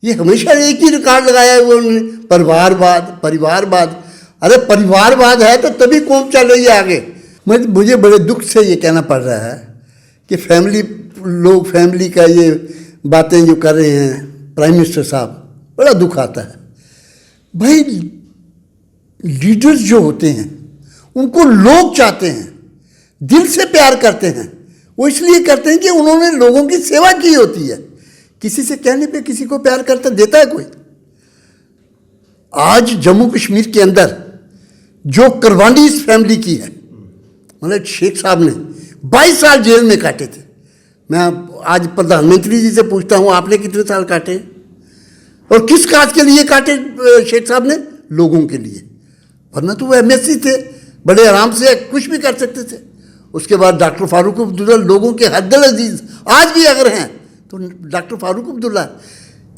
ये हमेशा एक ही रिकॉर्ड लगाया है वो उन्होंने, परिवारवाद परिवारवाद। अरे परिवारवाद है तो तभी कौम चल रही है आगे। मुझे बड़े दुख से ये कहना पड़ रहा है कि फैमिली का ये बातें जो कर रहे हैं प्राइम मिनिस्टर साहब, बड़ा दुख आता है। भाई लीडर्स जो होते हैं उनको लोग चाहते हैं, दिल से प्यार करते हैं। वो इसलिए करते हैं कि उन्होंने लोगों की सेवा की होती है। किसी से कहने पे किसी को प्यार करता देता है कोई? आज जम्मू कश्मीर के अंदर जो कुर्बानी इस फैमिली की है, मतलब शेख साहब ने 22 साल जेल में काटे थे। मैं आज प्रधानमंत्री जी से पूछता हूँ, आपने कितने साल काटे और किस काज के लिए काटे शेख साहब ने? लोगों के लिए। वरना तो वो एमएससी थे, बड़े आराम से कुछ भी कर सकते थे। उसके बाद डॉक्टर फारूक अब्दुल्ला लोगों के हद अजीज आज भी अगर हैं तो डॉक्टर फारूक अब्दुल्ला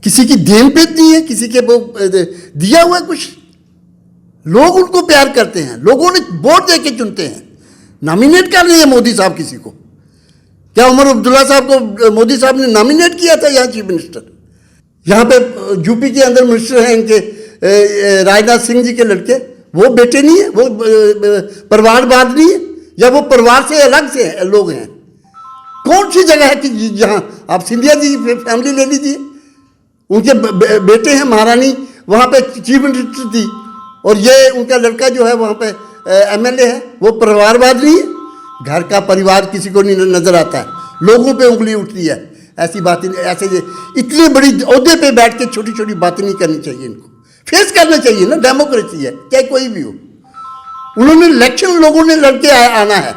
किसी की देन पेट नहीं है, किसी के वो दिया हुआ कुछ। लोग उनको प्यार करते हैं, लोगों ने वोट दे के चुनते हैं, नॉमिनेट कर रहे हैं मोदी साहब किसी को। क्या उमर अब्दुल्ला साहब को मोदी साहब ने नॉमिनेट किया था यहाँ चीफ मिनिस्टर? यहाँ पे यूपी के अंदर मिनिस्टर हैं इनके राजनाथ सिंह जी के लड़के, वो बेटे नहीं है? वो परिवारवाद नहीं है? या वो परिवार से अलग से लोग हैं? कौन सी जगह है कि जहाँ आप सिंधिया जी फैमिली ले लीजिए, उनके बेटे हैं, महारानी वहाँ पे चीफ मिनिस्टर थी, और ये उनका लड़का जो है वहाँ पे एमएलए है। वो परिवारवाद नहीं है? घर का परिवार किसी को नहीं नजर आता है, लोगों पे उंगली उठती है। ऐसी बातें, ऐसे इतनी बड़ी ओहदे पे बैठ के छोटी छोटी बातें नहीं करनी चाहिए, इनको फेस करना चाहिए ना। डेमोक्रेसी है, चाहे कोई भी हो। उन्होंने इलेक्शन लोगों ने लड़के आना है,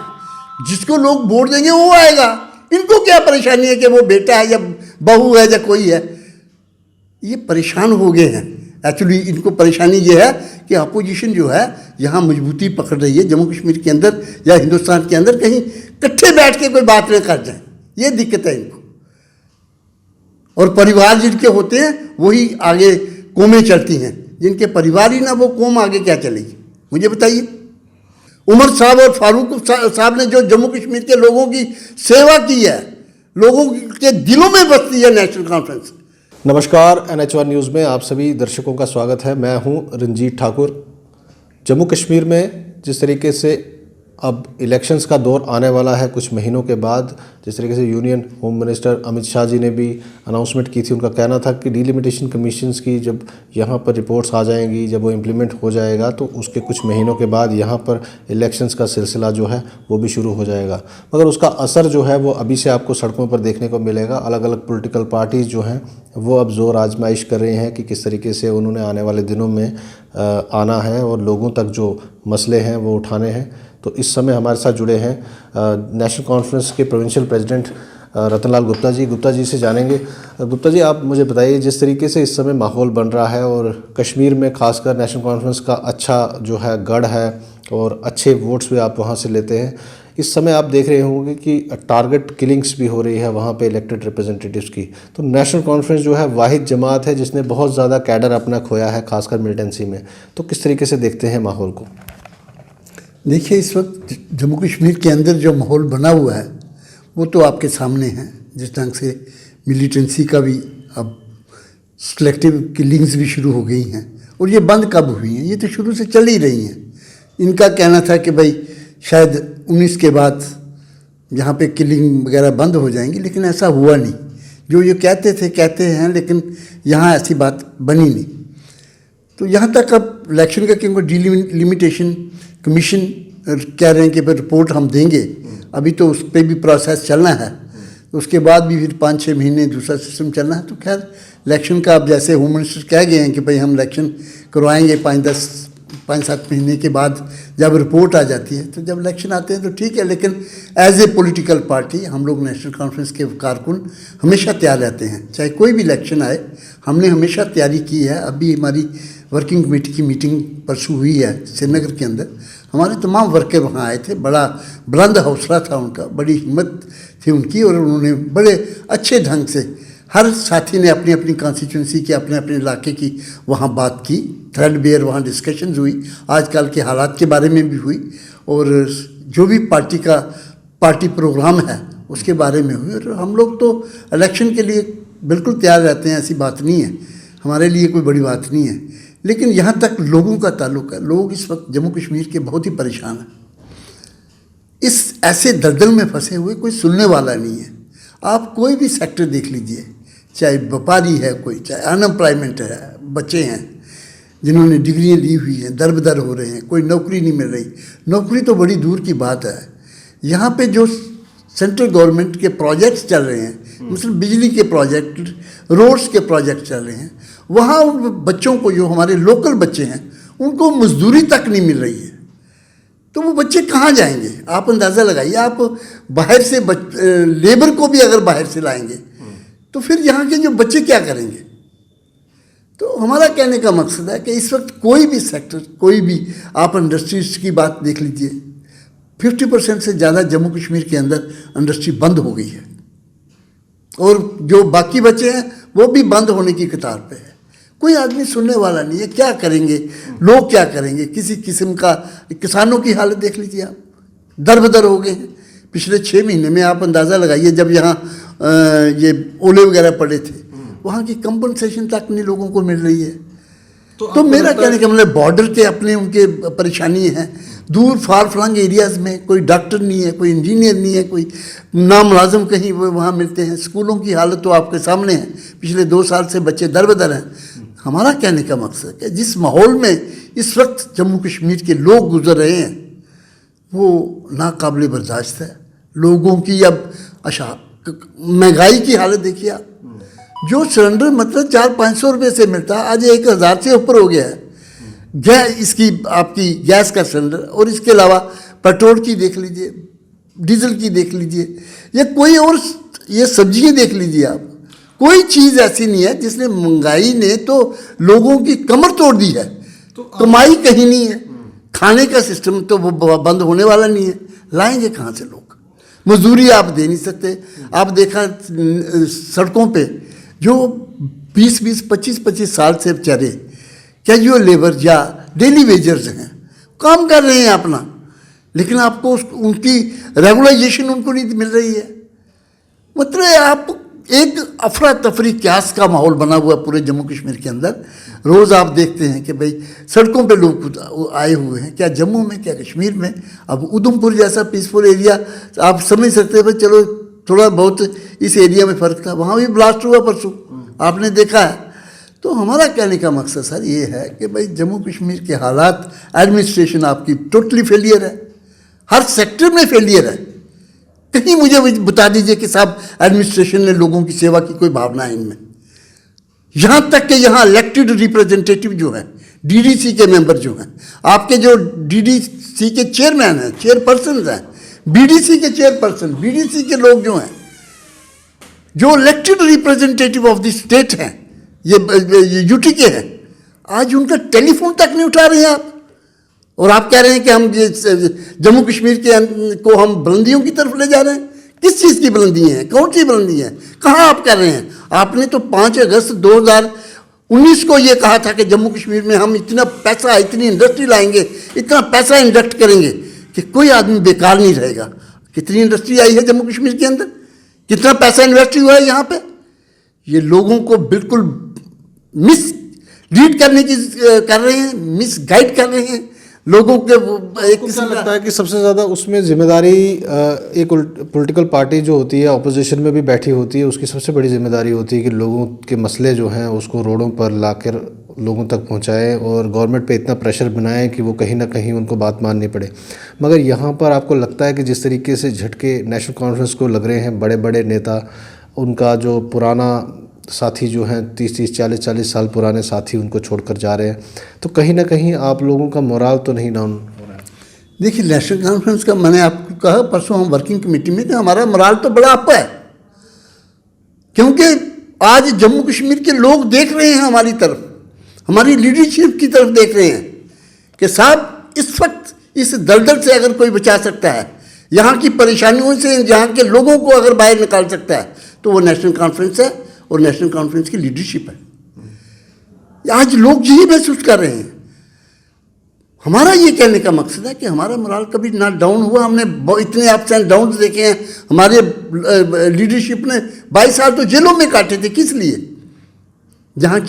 जिसको लोग वोट देंगे वो आएगा। इनको क्या परेशानी है कि वो बेटा है या बहू है या कोई है? ये परेशान हो गए हैं। एक्चुअली इनको परेशानी ये है कि अपोजिशन जो है यहाँ मजबूती पकड़ रही है जम्मू कश्मीर के अंदर या हिंदुस्तान के अंदर, कहीं इकट्ठे बैठ के कोई बात न कर जाए, ये दिक्कत है इनको। और परिवार जिनके होते हैं वही आगे कौमें चलती हैं, जिनके परिवार ही ना वो कौम आगे क्या चलेगी? मुझे बताइए। उमर साहब और फारूक साहब ने जो जम्मू कश्मीर के लोगों की सेवा की है, लोगों के दिलों में बसती है नेशनल कॉन्फ्रेंस। नमस्कार, NH1 न्यूज़ में आप सभी दर्शकों का स्वागत है। मैं हूं रंजीत ठाकुर। जम्मू कश्मीर में जिस तरीके से अब इलेक्शंस का दौर आने वाला है कुछ महीनों के बाद, जिस तरीके से union home minister Amit Shah ji ने भी अनाउंसमेंट की थी, उनका कहना था कि डिलिमिटेशन कमीशंस की जब यहाँ पर रिपोर्ट्स आ जाएंगी, जब वो इम्प्लीमेंट हो जाएगा तो उसके कुछ महीनों के बाद यहाँ पर इलेक्शंस का सिलसिला जो है वो भी शुरू हो जाएगा। मगर उसका असर जो है वो अभी से आपको सड़कों पर देखने को मिलेगा। अलग अलग पॉलिटिकल पार्टीज़ जो हैं वो अब जोर आजमाइश कर रहे हैं कि किस तरीके से उन्होंने आने वाले दिनों में आना है और लोगों तक जो मसले हैं वो उठाने हैं। तो इस समय हमारे साथ जुड़े हैं नेशनल कॉन्फ्रेंस के प्रोविंशियल प्रेसिडेंट रतनलाल गुप्ता जी। गुप्ता जी से जानेंगे। गुप्ता जी, आप मुझे बताइए, जिस तरीके से इस समय माहौल बन रहा है और कश्मीर में खासकर नेशनल कॉन्फ्रेंस का अच्छा जो है गढ़ है और अच्छे वोट्स भी आप वहाँ से लेते हैं, इस समय आप देख रहे होंगे कि टारगेट किलिंग्स भी हो रही है वहाँ पे इलेक्टेड रिप्रेजेंटेटिव्स की। तो नेशनल कॉन्फ्रेंस जो है वाहिद जमात है जिसने बहुत ज़्यादा कैडर अपना खोया है, खासकर मिलिटेंसी में। तो किस तरीके से देखते हैं माहौल को? देखिए, इस वक्त जम्मू कश्मीर के अंदर जो माहौल बना हुआ है वो तो आपके सामने है। जिस ढंग से मिलिटेंसी का भी अब सिलेक्टिव किलिंग्स भी शुरू हो गई हैं, और ये बंद कब हुई हैं? ये तो शुरू से चल ही रही हैं। इनका कहना था कि भाई शायद 19 के बाद यहाँ पे किलिंग वगैरह बंद हो जाएंगी, लेकिन ऐसा हुआ नहीं। जो ये कहते हैं, लेकिन यहाँ ऐसी बात बनी नहीं। तो यहाँ तक अब इलेक्शन का क्योंकि डिलिमिटेशन कमीशन कह रहे हैं कि भाई रिपोर्ट हम देंगे, अभी तो उस पर भी प्रोसेस चलना है। उसके बाद भी फिर 5-6 महीने दूसरा सिस्टम चलना है। तो खैर इलेक्शन का अब जैसे होम मिनिस्टर कह गए हैं कि भाई हम इलेक्शन करवाएंगे 5-7 महीने के बाद, जब रिपोर्ट आ जाती है। तो जब इलेक्शन आते हैं तो ठीक है, लेकिन एज ए पॉलिटिकल पार्टी हम लोग नेशनल कॉन्फ्रेंस के कारकुन हमेशा तैयार रहते हैं, चाहे कोई भी इलेक्शन आए। हमने हमेशा तैयारी की है। अभी हमारी वर्किंग कमेटी की मीटिंग परसों हुई है श्रीनगर के अंदर। हमारे तमाम वर्कर वहाँ आए थे। बड़ा बुलंद हौसला था उनका, बड़ी हिम्मत थी उनकी, और उन्होंने बड़े अच्छे ढंग से हर साथी ने अपनी अपनी कॉन्स्टिट्यूंसी की, अपने अपने इलाके की वहाँ बात की। थ्रेडबेयर वहाँ डिस्कशंस हुई, आजकल के हालात के बारे में भी हुई, और जो भी पार्टी प्रोग्राम है उसके बारे में हुई। और हम लोग तो इलेक्शन के लिए बिल्कुल तैयार रहते हैं, ऐसी बात नहीं है। हमारे लिए कोई बड़ी बात नहीं है। लेकिन यहाँ तक लोगों का ताल्लुक है, लोग इस वक्त जम्मू कश्मीर के बहुत ही परेशान हैं। इस ऐसे दलदल में फंसे हुए कोई सुनने वाला नहीं है। आप कोई भी सेक्टर देख लीजिए, चाहे व्यापारी है कोई, चाहे अनएम्प्लॉयमेंट है, बच्चे हैं जिन्होंने डिग्रियाँ ली हुई हैं, दर हो रहे हैं, कोई नौकरी नहीं मिल रही। नौकरी तो बड़ी दूर की बात है। यहाँ पे जो सेंट्रल गवर्नमेंट के प्रोजेक्ट्स चल रहे हैं, मतलब बिजली के प्रोजेक्ट, रोड्स के प्रोजेक्ट चल रहे हैं, वहाँ उन बच्चों को, जो हमारे लोकल बच्चे हैं, उनको मजदूरी तक नहीं मिल रही है। तो वो बच्चे कहाँ जाएंगे? आप अंदाज़ा लगाइए। आप बाहर से लेबर को भी अगर बाहर से लाएंगे तो फिर यहाँ के जो बच्चे क्या करेंगे? तो हमारा कहने का मकसद है कि इस वक्त कोई भी सेक्टर, कोई भी, आप इंडस्ट्रीज की बात देख लीजिए, 50% से ज़्यादा जम्मू कश्मीर के अंदर इंडस्ट्री बंद हो गई है, और जो बाकी बचे हैं वो भी बंद होने की कतार पे है। कोई आदमी सुनने वाला नहीं है। क्या करेंगे लोग, क्या करेंगे? किसी किस्म का किसानों की हालत देख लीजिए आप, दर हो गए हैं। पिछले 6 महीने में आप अंदाज़ा लगाइए, जब यहाँ ये ओले वगैरह पड़े थे, वहाँ की कंपनसेशन तक नहीं लोगों को मिल रही है। तो मेरा कहने का मतलब, बॉर्डर के अपने उनके परेशानी है। दूर फार फ्लंग एरियाज़ में कोई डॉक्टर नहीं है, कोई इंजीनियर नहीं है, कोई नामुलाजिम कहीं वो वहाँ मिलते हैं। स्कूलों की हालत तो आपके सामने है, पिछले 2 साल से बच्चे दर हैं। हमारा कहने का मकसद है, जिस माहौल में इस वक्त जम्मू कश्मीर के लोग गुजर रहे हैं, वो नाकाबिले बर्दाश्त है। लोगों की अब महंगाई की हालत देखिए आप। जो सिलेंडर मतलब 400-500 रुपये से मिलता है, आज 1000 से ऊपर हो गया है। इसकी आपकी गैस का सिलेंडर, और इसके अलावा पेट्रोल की देख लीजिए, डीजल की देख लीजिए, या कोई और, ये सब्जियाँ देख लीजिए आप। कोई चीज़ ऐसी नहीं है जिसने, महंगाई ने तो लोगों की कमर तोड़ दी है। तो कमाई कहीं नहीं है, खाने का सिस्टम तो वो बंद होने वाला नहीं है। लाएंगे कहाँ से लोग? मजदूरी आप दे नहीं सकते। आप देखा सड़कों पे जो 20-20, 25-25 साल से बेचारे कैजुअल लेबर या डेली वेजर्स हैं, काम कर रहे हैं अपना, लेकिन आपको उनकी रेगुलाइजेशन उनको नहीं मिल रही है। मतलब आप एक अफरा तफरी क्यास का माहौल बना हुआ है पूरे जम्मू कश्मीर के अंदर। रोज़ आप देखते हैं कि भाई सड़कों पे लोग आए हुए हैं, क्या जम्मू में, क्या कश्मीर में। अब उधमपुर जैसा पीसफुल एरिया आप समझ सकते हैं, भाई चलो थोड़ा बहुत इस एरिया में फ़र्क था, वहाँ भी ब्लास्ट हुआ परसों, आपने देखा है। तो हमारा कहने का मकसद सर ये है कि भाई जम्मू कश्मीर के हालात, एडमिनिस्ट्रेशन आपकी टोटली फेलियर है, हर सेक्टर में फेलियर है। कहीं मुझे बता दीजिए कि साहब एडमिनिस्ट्रेशन ने लोगों की सेवा की कोई भावना है इनमें। यहाँ तक कि यहाँ इलेक्टेड रिप्रेजेंटेटिव जो हैं, डीडीसी के मेंबर जो हैं, आपके जो डीडीसी के चेयरमैन हैं, चेयरपर्सन हैं, बीडीसी के चेयरपर्सन, बीडीसी के लोग जो हैं, जो elected representative of the state हैं, ये यूटी के हैं, आज उनका टेलीफोन तक नहीं उठा रहे हैं आप। और आप कह रहे हैं कि हम जम्मू कश्मीर को हम बुलंदियों की तरफ ले जा रहे हैं। किस चीज़ की बुलंदी हैं? कौन सी बुलंदी हैं? कहाँ आप कर रहे हैं? आपने तो 5 अगस्त 2019 को ये कहा था कि जम्मू कश्मीर में हम इतना पैसा, इतनी इंडस्ट्री लाएंगे, इतना पैसा इंडक्ट करेंगे कि कोई आदमी बेकार नहीं रहेगा। कितनी इंडस्ट्री आई है जम्मू कश्मीर के अंदर, कितना पैसा इन्वेस्ट हुआ है यहाँ पे। ये लोगों को बिल्कुल मिस लीड करने की कर रहे हैं, मिस गाइड कर रहे हैं लोगों के। एक किस्म लगता है कि सबसे ज़्यादा उसमें जिम्मेदारी एक पॉलिटिकल पार्टी जो होती है, अपोजिशन में भी बैठी होती है, उसकी सबसे बड़ी जिम्मेदारी होती है कि लोगों के मसले जो हैं उसको रोडों पर लाकर लोगों तक पहुंचाए और गवर्नमेंट पे इतना प्रेशर बनाए कि वो कहीं ना कहीं उनको बात माननी पड़े। मगर यहाँ पर आपको लगता है कि जिस तरीके से झटके नेशनल कॉन्फ्रेंस को लग रहे हैं, बड़े बड़े नेता, उनका जो पुराना साथी जो हैं 30-30, 40-40 साल पुराने साथी उनको छोड़कर जा रहे हैं, तो कहीं ना कहीं आप लोगों का मोराल तो नहीं डाउन हो रहा है? देखिए, नेशनल कॉन्फ्रेंस का मैंने आपको कहा परसों हम वर्किंग कमेटी में कि हमारा मोराल तो बड़ा अप है, क्योंकि आज जम्मू कश्मीर के लोग देख रहे हैं हमारी तरफ, हमारी लीडरशिप की तरफ देख रहे हैं कि साहब इस वक्त इस दलदल से अगर कोई बचा सकता है, यहाँ की परेशानियों से यहाँ के लोगों को अगर बाहर निकाल सकता है, तो वो नेशनल कॉन्फ्रेंस है और नेशनल कॉन्फ्रेंस की लीडरशिप है। आज लोग यही महसूस कर रहे हैं। हमारा ये कहने का मकसद है कि हमारा मोराल कभी ना डाउन हुआ। हमने इतने अप्स एंड डाउन्स देखे हैं। हमारे लीडरशिप ने 22 साल तो जेलों में काटे थे, किस लिए? यहाँ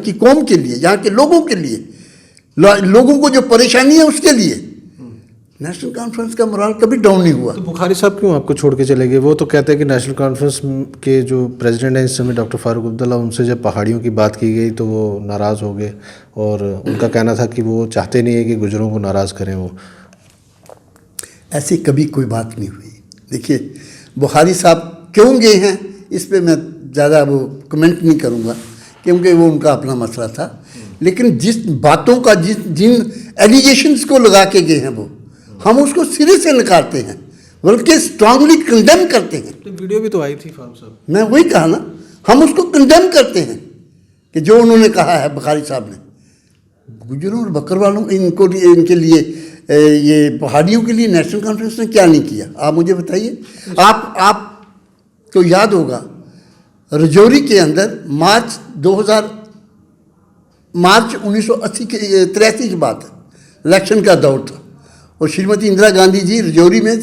की कौम के लिए, यहाँ के लोगों के लिए, लोगों को जो परेशानी है उसके लिए नेशनल कॉन्फ्रेंस का मोराल कभी डाउन नहीं हुआ। तो बुखारी साहब क्यों आपको छोड़ के चले गए? वो तो कहते हैं कि नेशनल कॉन्फ्रेंस के जो प्रेसिडेंट हैं इस समय डॉक्टर फारूक अब्दुल्ला, उनसे जब पहाड़ियों की बात की गई तो वो नाराज़ हो गए और उनका कहना था कि वो चाहते नहीं है कि गुजरों को नाराज़ करें। वो ऐसी कभी कोई बात नहीं हुई। देखिए, बुखारी साहब क्यों गए हैं इस पे मैं ज़्यादा वो कमेंट नहीं करूँगा, क्योंकि वो उनका अपना मसला था। लेकिन जिस बातों का जिन एलिगेशंस को लगा के गए हैं वो, हम उसको सिरे से नकारते हैं, बल्कि स्ट्रांगली कंडेम करते हैं। तो वीडियो भी तो आई थी फारूक साहब। मैं वही कहा ना, हम उसको कंडेम करते हैं कि जो उन्होंने कहा है बुखारी साहब ने, गुजरों और बकरवालों इनके लिए ये पहाड़ियों के लिए नेशनल कॉन्फ्रेंस ने क्या नहीं किया, आप मुझे बताइए। आप तो याद होगा रजौरी के अंदर मार्च 1983 की बात है, इलेक्शन का दौर था और श्रीमती इंदिरा गांधी जी रजौरी में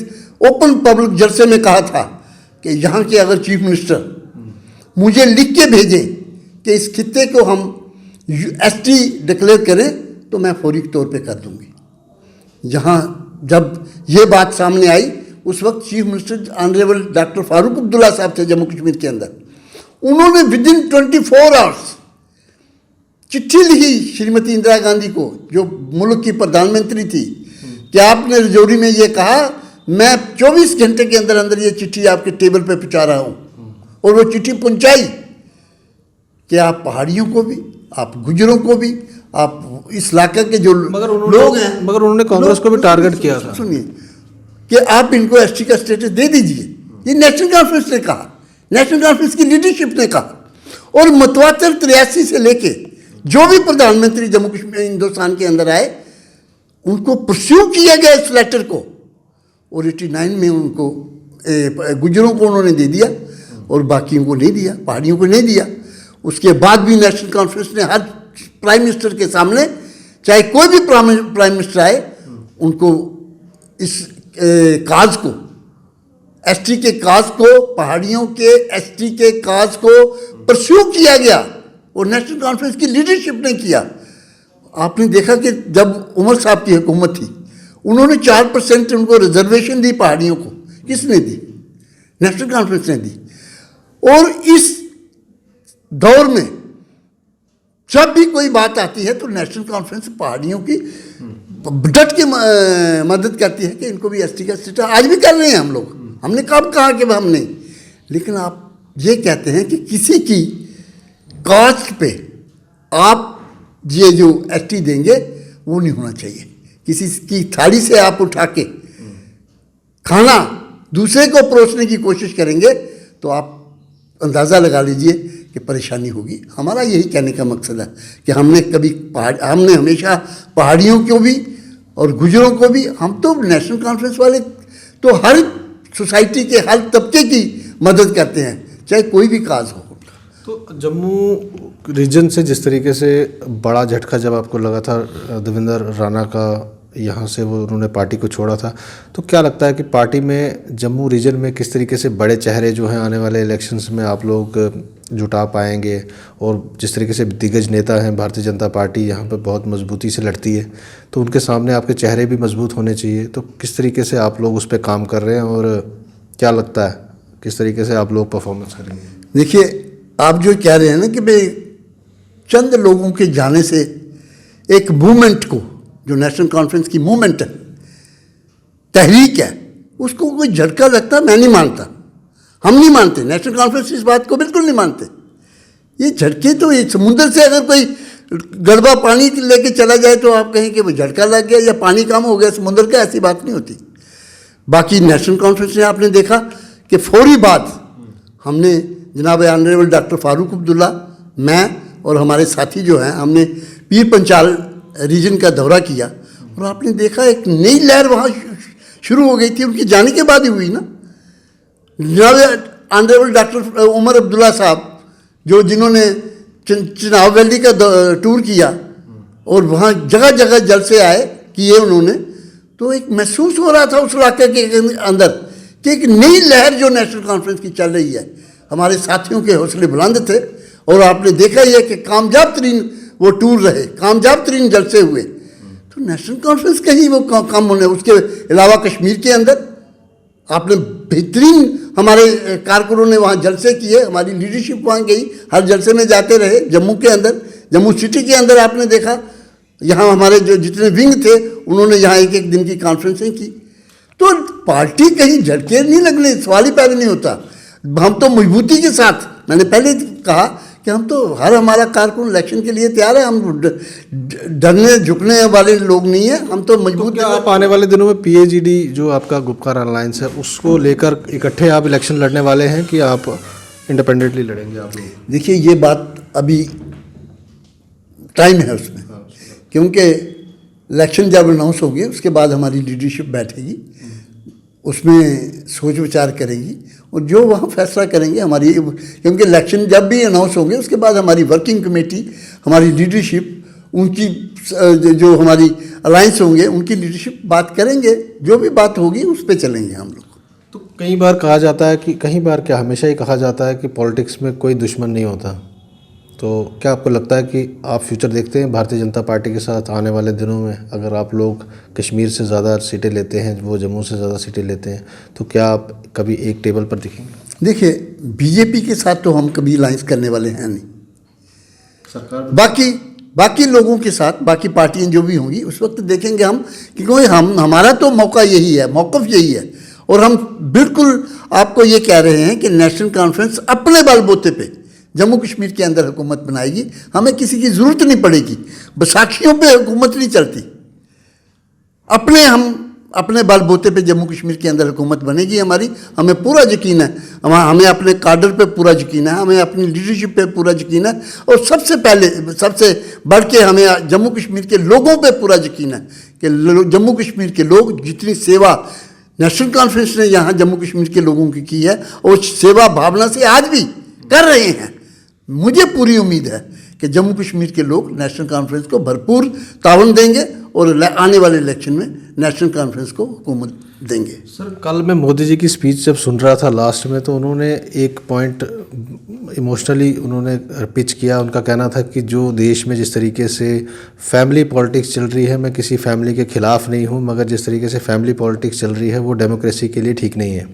ओपन पब्लिक जलसे में कहा था कि यहाँ के अगर चीफ मिनिस्टर मुझे लिख के भेजें कि इस खित्ते को हम एसटी डिक्लेयर करें तो मैं फौरी तौर पे कर दूंगी। जब ये बात सामने आई उस वक्त chief minister honourable doctor Farooq Abdullah साहब थे जम्मू कश्मीर के अंदर। उन्होंने विदिन 24 आवर्स चिट्ठी लिखी श्रीमती इंदिरा गांधी को, जो मुल्क की प्रधानमंत्री थी, कि आपने रजौरी में ये कहा, मैं 24 घंटे के अंदर अंदर ये चिट्ठी आपके टेबल पे पहुंचा रहा हूँ। और वो चिट्ठी पहुंचाई कि आप पहाड़ियों को भी, आप गुजरों को भी, आप इस इलाके के जो लोग हैं, मगर उन्होंने कांग्रेस को भी टारगेट किया था। सुनिए कि आप इनको एसटी का स्टेटस दे दीजिए। ये नेशनल कॉन्फ्रेंस ने कहा, नेशनल कॉन्फ्रेंस की लीडरशिप ने कहा। और मतवातर 83 से लेके जो भी प्रधानमंत्री जम्मू कश्मीर हिंदुस्तान के अंदर आए उनको परस्यू किया गया इस लेटर को, और 89 में उनको गुजरों को उन्होंने दे दिया और बाकियों को नहीं दिया, पहाड़ियों को नहीं दिया। उसके बाद भी नेशनल कॉन्फ्रेंस ने हर प्राइम मिनिस्टर के सामने, चाहे कोई भी प्राइम मिनिस्टर आए, उनको इस काज को, एसटी के काज को, पहाड़ियों के एसटी के काज को परस्यू किया गया और नेशनल कॉन्फ्रेंस की लीडरशिप ने किया। आपने देखा कि जब उमर साहब की हुकूमत थी, उन्होंने 4% उनको रिजर्वेशन दी पहाड़ियों को। किसने दी? नेशनल कॉन्फ्रेंस ने दी। और इस दौर में जब भी कोई बात आती है तो नेशनल कॉन्फ्रेंस पहाड़ियों की डट के मदद करती है कि इनको भी एसटी का स्टेटस, आज भी कर रहे हैं हम लोग। हमने कब कहा कि हम नहीं, लेकिन आप ये कहते हैं कि किसी की कास्ट पे आप ये जो एसटी देंगे वो नहीं होना चाहिए। किसी की थाली से आप उठा के खाना दूसरे को परोसने की कोशिश करेंगे तो आप अंदाज़ा लगा लीजिए कि परेशानी होगी। हमारा यही कहने का मकसद है कि हमने हमेशा पहाड़ियों को भी और गुजरों को भी, हम तो नेशनल कॉन्फ्रेंस वाले तो हर सोसाइटी के हर तबके की मदद करते हैं, चाहे कोई भी काज हो। तो जम्मू रीजन से जिस तरीके से बड़ा झटका जब आपको लगा था देवेंद्र राणा का, यहाँ से वो उन्होंने पार्टी को छोड़ा था, तो क्या लगता है कि पार्टी में जम्मू रीजन में किस तरीके से बड़े चेहरे जो हैं आने वाले इलेक्शंस में आप लोग जुटा पाएंगे? और जिस तरीके से दिग्गज नेता हैं, भारतीय जनता पार्टी यहाँ पे बहुत मजबूती से लड़ती है, तो उनके सामने आपके चेहरे भी मजबूत होने चाहिए। तो किस तरीके से आप लोग उस पर काम कर रहे हैं और क्या लगता है किस तरीके से आप लोग परफॉर्मेंस करेंगे? देखिए, आप जो कह रहे हैं ना कि भाई चंद लोगों के जाने से एक मूवमेंट को, जो नेशनल कॉन्फ्रेंस की मूवमेंट है, तहरीक है, उसको कोई झटका लगता, मैं नहीं मानता। हम नहीं मानते, नेशनल कॉन्फ्रेंस इस बात को बिल्कुल नहीं मानते। ये झटके तो ये समुद्र से अगर कोई गड़बा पानी लेके चला जाए तो आप कहें कि वो झटका लग गया या पानी कम हो गया समुद्र का, ऐसी बात नहीं होती। बाकी नेशनल कॉन्फ्रेंस ने आपने देखा कि फौरी बाद हमने जनाब ऑनरेबल डॉक्टर फारूक अब्दुल्ला, मैं और हमारे साथी जो हैं, हमने पीर पंचाल रीजन का दौरा किया और आपने देखा एक नई लहर वहाँ शुरू हो गई थी। उनके जाने के बाद ही हुई ना। जनाब ऑनरेबल डॉक्टर उमर अब्दुल्ला साहब, जिन्होंने चिनाब वैली का टूर किया और वहाँ जगह जगह जलसे किए उन्होंने, तो एक महसूस हो रहा था उस इलाके के अंदर कि एक नई लहर जो नेशनल कॉन्फ्रेंस की चल रही है। हमारे साथियों के हौसले बुलंद थे और आपने देखा ही है कि कामयाब तरीन वो टूर रहे, कामयाब तरीन जलसे हुए। तो नेशनल कॉन्फ्रेंस कहीं वो कम होने, उसके अलावा कश्मीर के अंदर आपने बेहतरीन हमारे कारकुनों ने वहाँ जलसे किए, हमारी लीडरशिप वहाँ गई, हर जलसे में जाते रहे। जम्मू के अंदर, जम्मू सिटी के अंदर आपने देखा, यहाँ हमारे जो जितने विंग थे उन्होंने यहाँ एक एक दिन की कॉन्फ्रेंसें की। तो पार्टी कहीं झटके नहीं लगने, सवाल ही पैदा नहीं होता। हम तो मजबूती के साथ, मैंने पहले कहा कि हम तो हर हमारा कारकुन इलेक्शन के लिए तैयार है, हम डरने झुकने वाले लोग नहीं है, हम तो मजबूत। क्या आप आने वाले दिनों में पीएजीडी जो आपका गुपकार अलायंस है उसको लेकर इकट्ठे आप इलेक्शन लड़ने वाले हैं कि आप इंडिपेंडेंटली लड़ेंगे आप लोग? देखिए ये बात अभी टाइम है उसमें, क्योंकि इलेक्शन जब अनाउंस होगी उसके बाद हमारी लीडरशिप बैठेगी, उसमें सोच विचार करेगी और जो वहाँ फैसला करेंगे हमारी, क्योंकि इलेक्शन जब भी अनाउंस होंगे उसके बाद हमारी वर्किंग कमेटी, हमारी लीडरशिप, उनकी जो हमारी अलायंस होंगे उनकी लीडरशिप बात करेंगे, जो भी बात होगी उस पर चलेंगे हम लोग। तो कई बार कहा जाता है कि कई बार क्या हमेशा ही कहा जाता है कि पॉलिटिक्स में कोई दुश्मन नहीं होता, तो क्या आपको लगता है कि आप फ्यूचर देखते हैं भारतीय जनता पार्टी के साथ आने वाले दिनों में? अगर आप लोग कश्मीर से ज़्यादा सीटें लेते हैं, वो जम्मू से ज़्यादा सीटें लेते हैं, तो क्या आप कभी एक टेबल पर दिखेंगे? देखिए बीजेपी के साथ तो हम कभी अलायंस करने वाले हैं नहीं, सरकार बाकी लोगों के साथ, बाकी पार्टियां जो भी होंगी उस वक्त देखेंगे हम, क्योंकि हमारा तो मौका यही है, मौक़िफ़ यही है। और हम बिल्कुल आपको ये कह रहे हैं कि नेशनल कॉन्फ्रेंस अपने बलबूते पे जम्मू कश्मीर के अंदर हुकूमत बनाएगी, हमें किसी की ज़रूरत नहीं पड़ेगी, बैसाखियों पे हुकूमत नहीं चलती, अपने बलबूते पे जम्मू कश्मीर के अंदर हुकूमत बनेगी हमारी, हमें पूरा यकीन है, हमें अपने काडर पे पूरा यकीन है, हमें अपनी लीडरशिप पे पूरा यकीन है, और सबसे पहले सबसे बढ़ के हमें जम्मू कश्मीर के लोगों पे पूरा यकीन है कि जम्मू कश्मीर के लोग जितनी सेवा नेशनल कॉन्फ्रेंस ने यहाँ जम्मू कश्मीर के लोगों की है और सेवा भावना से आज भी कर रहे हैं। मुझे पूरी उम्मीद है कि जम्मू कश्मीर के लोग नेशनल कॉन्फ्रेंस को भरपूर तावन देंगे और आने वाले इलेक्शन में नेशनल कॉन्फ्रेंस को हुकूमत देंगे। सर कल मैं मोदी जी की स्पीच जब सुन रहा था लास्ट में, तो उन्होंने एक पॉइंट इमोशनली उन्होंने पिच किया। उनका कहना था कि जो देश में जिस तरीके से फैमिली पॉलिटिक्स चल रही है, मैं किसी फैमिली के ख़िलाफ़ नहीं हूँ, मगर जिस तरीके से फैमिली पॉलिटिक्स चल रही है वो डेमोक्रेसी के लिए ठीक नहीं है।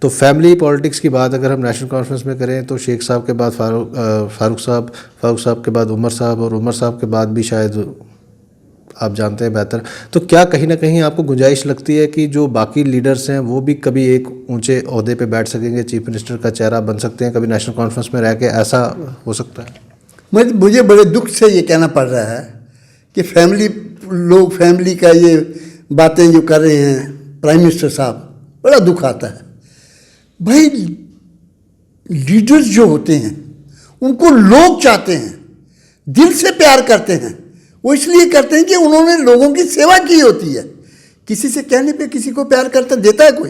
तो फैमिली पॉलिटिक्स की बात अगर हम नेशनल कॉन्फ्रेंस में करें तो शेख साहब के बाद फारूक साहब के बाद उमर साहब, और उमर साहब के बाद भी शायद आप जानते हैं बेहतर, तो क्या कहीं ना कहीं आपको गुंजाइश लगती है कि जो बाकी लीडर्स हैं वो भी कभी एक ऊंचे ओहदे पे बैठ सकेंगे, चीफ मिनिस्टर का चेहरा बन सकते हैं कभी नेशनल कॉन्फ्रेंस में रह के? ऐसा हो सकता है? मुझे बड़े दुख से ये कहना पड़ रहा है कि फैमिली का ये बातें जो कर रहे हैं प्राइम मिनिस्टर साहब, बड़ा दुख आता है। भाई लीडर्स जो होते हैं उनको लोग चाहते हैं, दिल से प्यार करते हैं, वो इसलिए करते हैं कि उन्होंने लोगों की सेवा की होती है। किसी से कहने पे किसी को प्यार करता देता है कोई?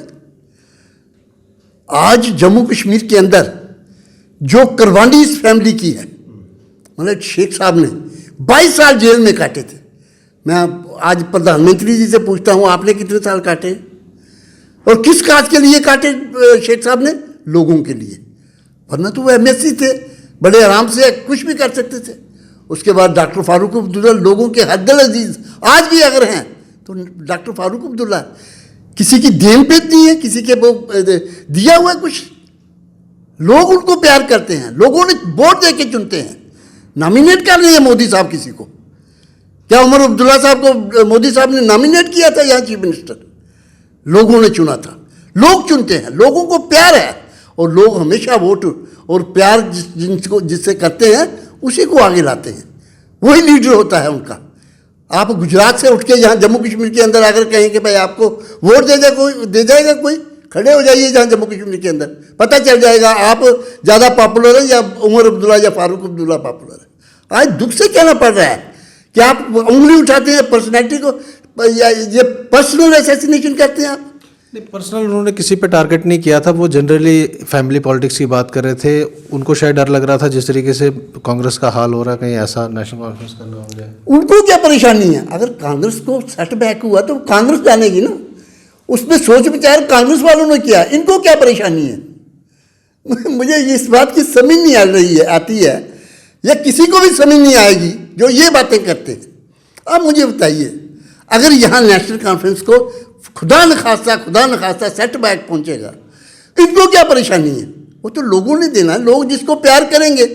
आज जम्मू कश्मीर के अंदर जो कुर्बानी इस फैमिली की है, मतलब शेख साहब ने 22 साल जेल में काटे थे। मैं आज प्रधानमंत्री जी से पूछता हूँ आपने कितने साल काटे और किस काज के लिए काटे शेख साहब ने? लोगों के लिए, वरना तो वो एमएससी थे, बड़े आराम से कुछ भी कर सकते थे। उसके बाद डॉक्टर फारूक अब्दुल्ला लोगों के हद अजीज आज भी अगर हैं तो डॉक्टर फारूक अब्दुल्ला किसी की देन पेट नहीं है, किसी के वो दिया हुआ है कुछ, लोग उनको प्यार करते हैं, लोगों ने वोट दे के चुनते हैं, नॉमिनेट कर रहे हैं मोदी साहब किसी को। क्या उमर अब्दुल्ला साहब को मोदी साहब ने नॉमिनेट किया था यहाँ चीफ मिनिस्टर? लोगों ने चुना था, लोग चुनते हैं, लोगों को प्यार है और लोग हमेशा वोट और प्यार जिससे करते हैं उसी को आगे लाते हैं, वही लीडर होता है उनका। आप गुजरात से उठ के यहाँ जम्मू कश्मीर के अंदर अगर कहें कि भाई आपको वोट दे जाएगा कोई, खड़े हो जाइए जहाँ जम्मू कश्मीर के अंदर, पता चल जाएगा आप ज़्यादा पॉपुलर है या उमर अब्दुल्ला या फारूक अब्दुल्ला पॉपुलर है। आज दुख से कहना पड़ रहा है कि आप उंगली उठाते हैं पर्सनैलिटी को, या ये पर्सनल असैसिनेशन करते हैं आप। नहीं, पर्सनल उन्होंने किसी पे टारगेट नहीं किया था, वो जनरली फैमिली पॉलिटिक्स की बात कर रहे थे। उनको शायद डर लग रहा था जिस तरीके से कांग्रेस का हाल हो रहा है, कहीं ऐसा नेशनल कॉन्फ्रेंस करना हो जाए। उनको क्या परेशानी है? अगर कांग्रेस को सेटबैक हुआ तो कांग्रेस जानेगी ना, उसमें सोच विचार कांग्रेस वालों ने किया, इनको क्या परेशानी है? मुझे इस बात की समझ नहीं आती है या किसी को भी समझ नहीं आएगी जो ये बातें करते हैं। अब मुझे बताइए, अगर यहाँ नेशनल कॉन्फ्रेंस को खुदा न खास्ता सेटबैक पहुँचेगा, इनको क्या परेशानी है? वो तो लोगों ने देना है। लोग जिसको प्यार करेंगे,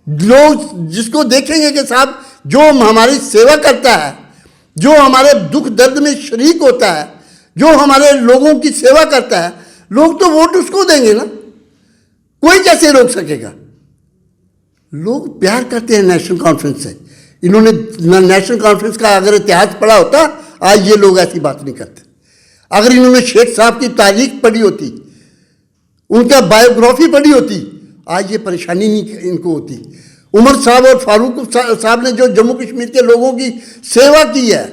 लोग जिसको देखेंगे कि साहब जो हमारी सेवा करता है, जो हमारे दुख दर्द में शरीक होता है, जो हमारे लोगों की सेवा करता है, लोग तो वोट उसको देंगे ना। कोई कैसे रोक सकेगा? लोग प्यार करते हैं नेशनल कॉन्फ्रेंस से। इन्होंने नेशनल कॉन्फ्रेंस का अगर इतिहास पढ़ा होता, आज ये लोग ऐसी बात नहीं करते। अगर इन्होंने शेख साहब की तारीख पढ़ी होती, उनका बायोग्राफी पढ़ी होती, आज ये परेशानी नहीं इनको होती। उमर साहब और फारूक साहब ने जो जम्मू कश्मीर के लोगों की सेवा की है,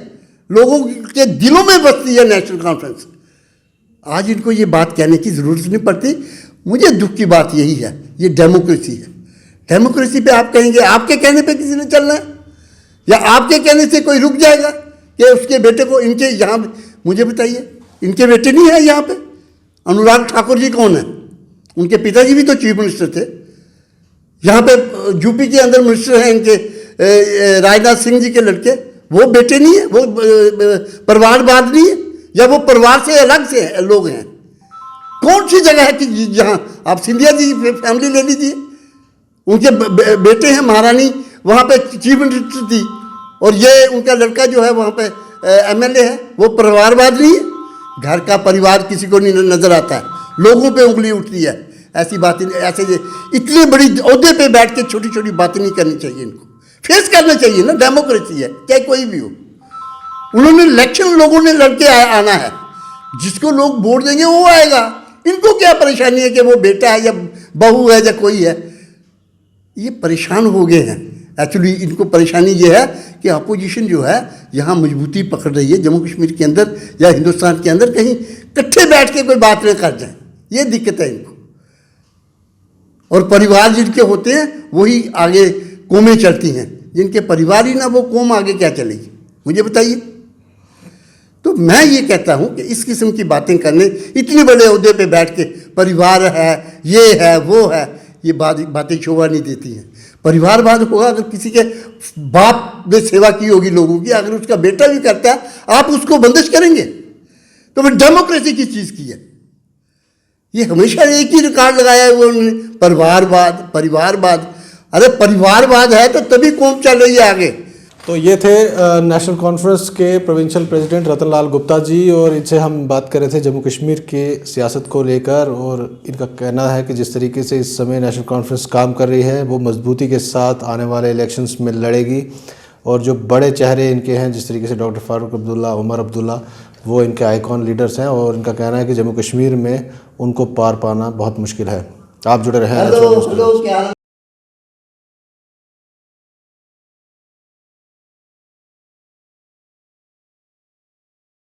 लोगों के दिलों में बसती है नेशनल कॉन्फ्रेंस, आज इनको ये बात कहने की ज़रूरत नहीं पड़ती। मुझे दुख की बात यही है, ये डेमोक्रेसी है। डेमोक्रेसी पे आप कहेंगे आपके कहने पे किसी ने चलना है, या आपके कहने से कोई रुक जाएगा कि उसके बेटे को इनके यहाँ, मुझे बताइए, इनके बेटे नहीं है यहाँ पे? अनुराग ठाकुर जी कौन है? उनके पिताजी भी तो चीफ मिनिस्टर थे। यहाँ पे यूपी के अंदर मिनिस्टर हैं इनके राजनाथ सिंह जी के लड़के, वो बेटे नहीं है? वो परिवारवाद नहीं है? या वो परिवार से अलग से लोग हैं? कौन सी जगह है कि जहाँ आप सिंधिया जी फैमिली ले लीजिए, उनके बेटे हैं, महारानी वहाँ पे चीफ मिनिस्टर थी, और ये उनका लड़का जो है वहाँ पे एमएलए है। वो परिवारवाद नहीं है? घर का परिवार किसी को नहीं नजर आता है, लोगों पे उंगली उठती है। ऐसी बातें, ऐसे इतनी बड़ी ओहदे पे बैठ के छोटी छोटी बातें नहीं करनी चाहिए। इनको फेस करना चाहिए ना, डेमोक्रेसी है, चाहे कोई भी हो। उन्होंने इलेक्शन लोगों ने लड़के आना है, जिसको लोग वोट देंगे वो आएगा। इनको क्या परेशानी है कि वो बेटा है या बहू है या कोई है? ये परेशान हो गए हैं। एक्चुअली इनको परेशानी ये है कि अपोजिशन जो है यहाँ मजबूती पकड़ रही है जम्मू कश्मीर के अंदर या हिंदुस्तान के अंदर, कहीं इकट्ठे बैठ के कोई बात न कर जाए, ये दिक्कत है इनको। और परिवार जिनके होते हैं वही आगे कौमें चलती हैं, जिनके परिवार ही ना वो कौम आगे क्या चलेगी? मुझे बताइए। तो मैं ये कहता हूँ कि इस किस्म की बातें करने, इतने बड़े ओहदे पे बैठ के परिवार है, ये है, वो है, ये बातें शोभा नहीं देती हैं। परिवारवाद होगा अगर किसी के बाप ने सेवा की होगी लोगों की, अगर उसका बेटा भी करता है, आप उसको बंदिश करेंगे? तो फिर डेमोक्रेसी किस चीज़ की है? ये हमेशा एक ही रिकॉर्ड लगाया है वो उन्होंने, परिवारवाद। अरे परिवारवाद है तो तभी कौम चल रही है आगे। तो ये थे नेशनल कॉन्फ्रेंस के प्रोविंशियल प्रेसिडेंट रतन लाल गुप्ता जी, और इनसे हम बात कर रहे थे जम्मू कश्मीर के सियासत को लेकर। और इनका कहना है कि जिस तरीके से इस समय नेशनल कॉन्फ्रेंस काम कर रही है, वो मजबूती के साथ आने वाले इलेक्शंस में लड़ेगी। और जो बड़े चेहरे इनके हैं, जिस तरीके से डॉक्टर फारूक अब्दुल्ला, उमर अब्दुल्ला, वो इनके आइकॉन लीडर्स हैं। और इनका कहना है कि जम्मू कश्मीर में उनको पार पाना बहुत मुश्किल है। आप जुड़े रहें।